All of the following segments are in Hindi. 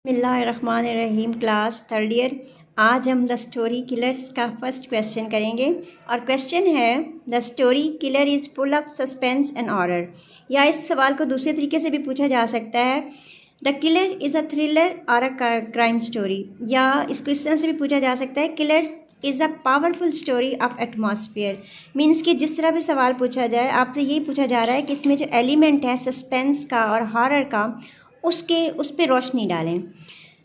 बिस्मिल्लाहिर्रहमानिर्रहीम क्लास थर्ड ईयर। आज हम द स्टोरी किलर्स का फर्स्ट क्वेश्चन करेंगे और क्वेश्चन है the story killer is full of suspense and horror. या इस सवाल को दूसरे तरीके से भी पूछा जा सकता है the killer is a thriller और अ क्राइम स्टोरी। या इसको इस तरह से भी पूछा जा सकता है killer is a powerful story of atmosphere. Means कि जिस तरह भी सवाल पूछा जाए आपसे यही पूछा जा रहा है कि इसमें जो एलिमेंट है सस्पेंस का और हॉरर का उस पर रोशनी डालें।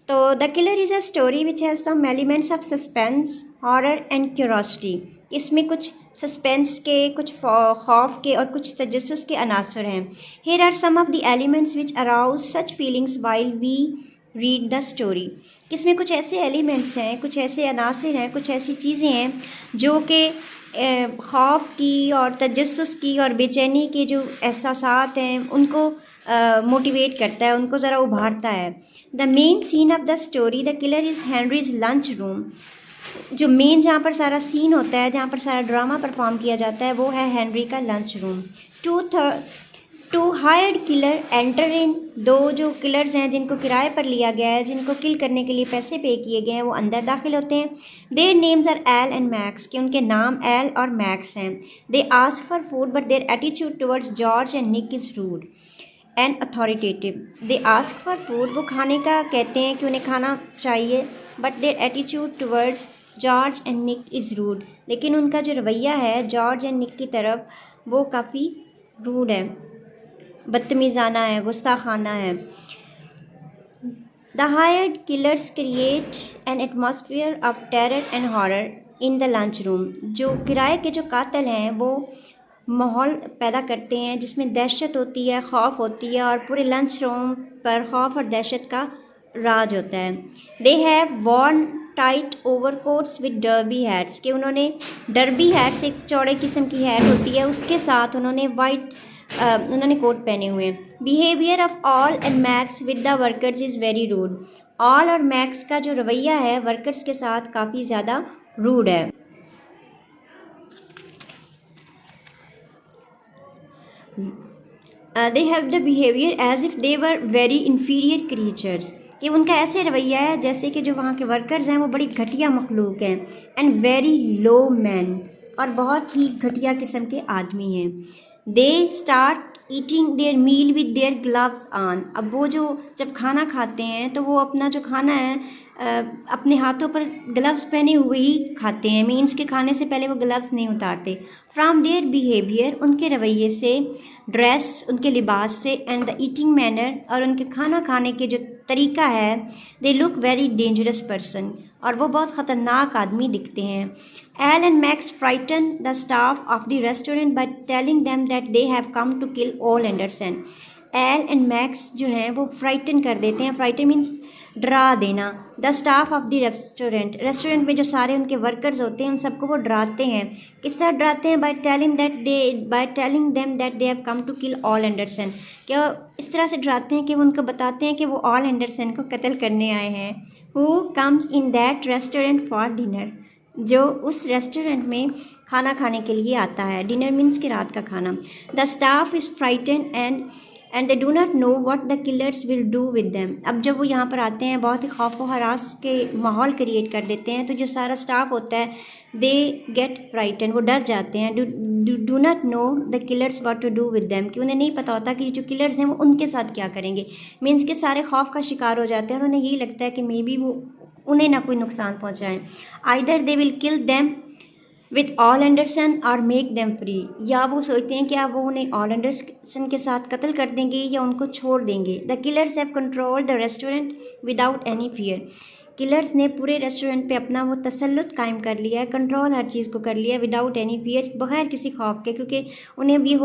तो the killer is a story which has some elements of suspense horror and curiosity. इसमें कुछ सस्पेंस के, कुछ खौफ के और कुछ तजस्सुस के अनासर हैं। Here are some of the elements which arouse such feelings while we read the story. इसमें कुछ ऐसे एलिमेंट्स हैं, कुछ ऐसे अनासर हैं, कुछ ऐसी चीज़ें हैं जो कि खौफ की और तजस्सुस की और बेचैनी के जो एहसासात हैं उनको मोटिवेट करता है, उनको ज़रा उभारता है। The main scene of the story the killer is Henry's lunch room. जो मेन जहाँ पर सारा सीन होता है, जहाँ पर सारा ड्रामा परफॉर्म किया जाता है, वो है हेनरी का lunch room. Two hired killer enter in. दो जो किलर्स हैं जिनको किराए पर लिया गया है, जिनको किल करने के लिए पैसे पे किए गए हैं, वो अंदर दाखिल होते हैं। Their names are Al and Max, कि उनके नाम एल और मैक्स हैं। They ask for food but their attitude towards George and Nick is rude and authoritative. They ask for food, वो खाने का कहते हैं कि उन्हें खाना चाहिए, but their attitude towards George and Nick is rude, लेकिन उनका जो रवैया है जॉर्ज एंड निक की तरफ वो काफ़ी रूड है, बदतमीज़ाना है, गुस्ताखाना है। The hired killers create an atmosphere of terror and horror in the lunch room. जो किराए के जो कातिल हैं वो माहौल पैदा करते हैं जिसमें दहशत होती है, खौफ होती है और पूरे लंच रूम पर खौफ और दहशत का राज होता है। They have Warne tight overcoats with derby hats, कि उन्होंने डर्बी हैट्स, एक चौड़े किस्म की हैट होती है, उसके साथ उन्होंने उन्होंने कोट पहने हुए हैं। Behaviour of Al and Max with the workers is very rude. Al और मैक्स का जो रवैया है वर्कर्स के साथ काफ़ी ज़्यादा रूड है। They have the behaviour as if they were very inferior creatures, कि उनका ऐसे रवैया है जैसे कि जो वहाँ के वर्कर्स हैं वो बड़ी घटिया मखलूक हैं। एंड वेरी लो मैन, और बहुत ही घटिया किस्म के आदमी हैं। They start eating their meal with their gloves on. अब वो जो जब खाना खाते हैं तो वो अपना जो खाना है अपने हाथों पर ग्लव्स पहने हुए ही खाते हैं। मीन्स के खाने से पहले वो ग्लव्स नहीं उतारते। फ्रॉम देयर बिहेवियर, उनके रवैये से, ड्रेस, उनके लिबास से, एंड द ईटिंग मैनर, और उनके खाना खाने के जो तरीका है, they look very dangerous person, और वो बहुत ख़तरनाक आदमी दिखते हैं। Al and Max frighten the staff of the restaurant by telling them that they have come to kill Ole Andreson. Al and Max जो हैं वो फ्राइटन कर देते हैं। फ्राइटन मीन्स डरा देना। The staff of the restaurant में जो सारे उनके वर्कर्स होते हैं उन सबको वो डराते हैं। किस तरह डराते हैं? By telling them that they have come to kill Ole Andreson. क्या इस तरह से डराते हैं कि वो उनको बताते हैं कि वो ऑल एंडरसन को कत्ल करने आए हैं। Who comes in that restaurant for dinner, जो उस रेस्टोरेंट में खाना खाने के लिए आता है। डिनर मीन्स कि रात का खाना। The staff is frighten and they do not know what the killers will do with them. अब जब वो यहाँ पर आते हैं बहुत ही खौफ व हरास के माहौल क्रिएट कर देते हैं, तो जो सारा स्टाफ होता है दे गेट फ्राइटन, वो डर जाते हैं। Do not know the killers what to do with them, कि उन्हें नहीं पता होता कि जो किलर्स हैं वो उनके साथ क्या करेंगे। मीन्स के सारे खौफ का शिकार हो जाते हैं और उन्हें यही लगता है कि मे बी वो उन्हें ना कोई नुकसान पहुँचाएँ। Either they will kill them with all Anderson और मेक देम फ्री, या वो सोचते हैं कि अब वो उन्हें ऑल एंडरसन के साथ कत्ल कर देंगे या उनको छोड़ देंगे। The killers have control the restaurant without any fear. Killers ने पूरे रेस्टोरेंट पे अपना वो तसल्लुत कायम कर लिया है, कंट्रोल हर चीज़ को कर लिया है, विदाउट एनी फियर, बगैर किसी खौफ के, क्योंकि उन्हें भी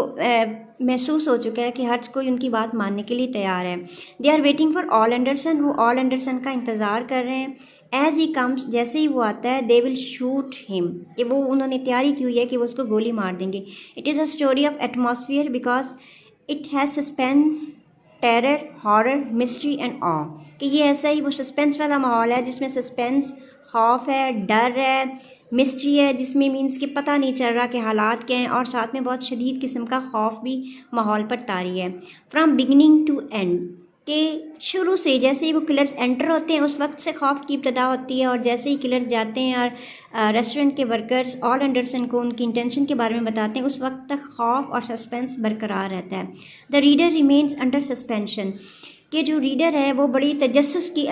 महसूस हो चुका है कि हर कोई उनकी बात मानने के लिए तैयार है। They are waiting for Ole Andreson, वो ऑल एंडरसन का इंतज़ार कर रहे हैं। एज ही कम्स, जैसे ही वो आता है, दे विल शूट हिम, कि वो उन्होंने तैयारी की हुई है कि वो उसको गोली मार देंगे। It is a story of atmosphere because it has suspense, terror, horror, mystery and awe, कि ये ऐसा ही वो सस्पेंस वाला माहौल है जिसमें सस्पेंस, खौफ है, डर है, मिस्ट्री है जिसमें मीन्स कि पता नहीं चल रहा कि हालात क्या हैं, और साथ में बहुत शदीद किस्म का खौफ भी माहौल पर तारी है। फ्रॉम बिगिनिंग टू एंड, के शुरू से जैसे ही वो किलर्स एंटर होते हैं उस वक्त से खौफ की इब्तदा होती है, और जैसे ही किलर्स जाते हैं और रेस्टोरेंट के वर्कर्स ऑल एंडरसन को उनकी इंटेंशन के बारे में बताते हैं, उस वक्त तक खौफ और सस्पेंस बरकरार रहता है। The reader remains under suspension, कि जो रीडर है वो बड़ी तजस्सुस की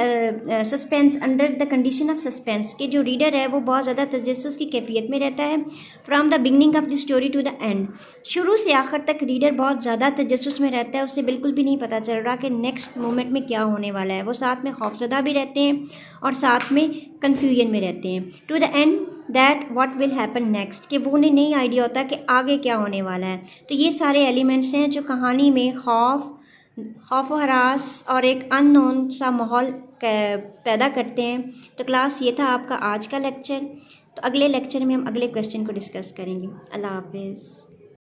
suspense under the condition of suspense, कि जो रीडर है वो बहुत ज़्यादा तजस्सुस की कैफियत में रहता है। From the beginning of the story to the end, शुरू से आखिर तक रीडर बहुत ज़्यादा तजस्सुस में रहता है, उससे बिल्कुल भी नहीं पता चल रहा कि नेक्स्ट मोमेंट में क्या होने वाला है। वो साथ में खौफजदा भी रहते हैं और साथ में कन्फ्यूजन में रहते हैं। To the end that what will happen next, कि वो उन्हें नहीं आइडिया होता कि आगे क्या होने वाला है। तो ये सारे एलिमेंट्स हैं जो कहानी में खौफ व हरास और एक अननोन सा माहौल पैदा करते हैं। तो क्लास ये था आपका आज का लेक्चर। तो अगले लेक्चर में हम अगले क्वेश्चन को डिस्कस करेंगे। अल्लाह हाफिज़।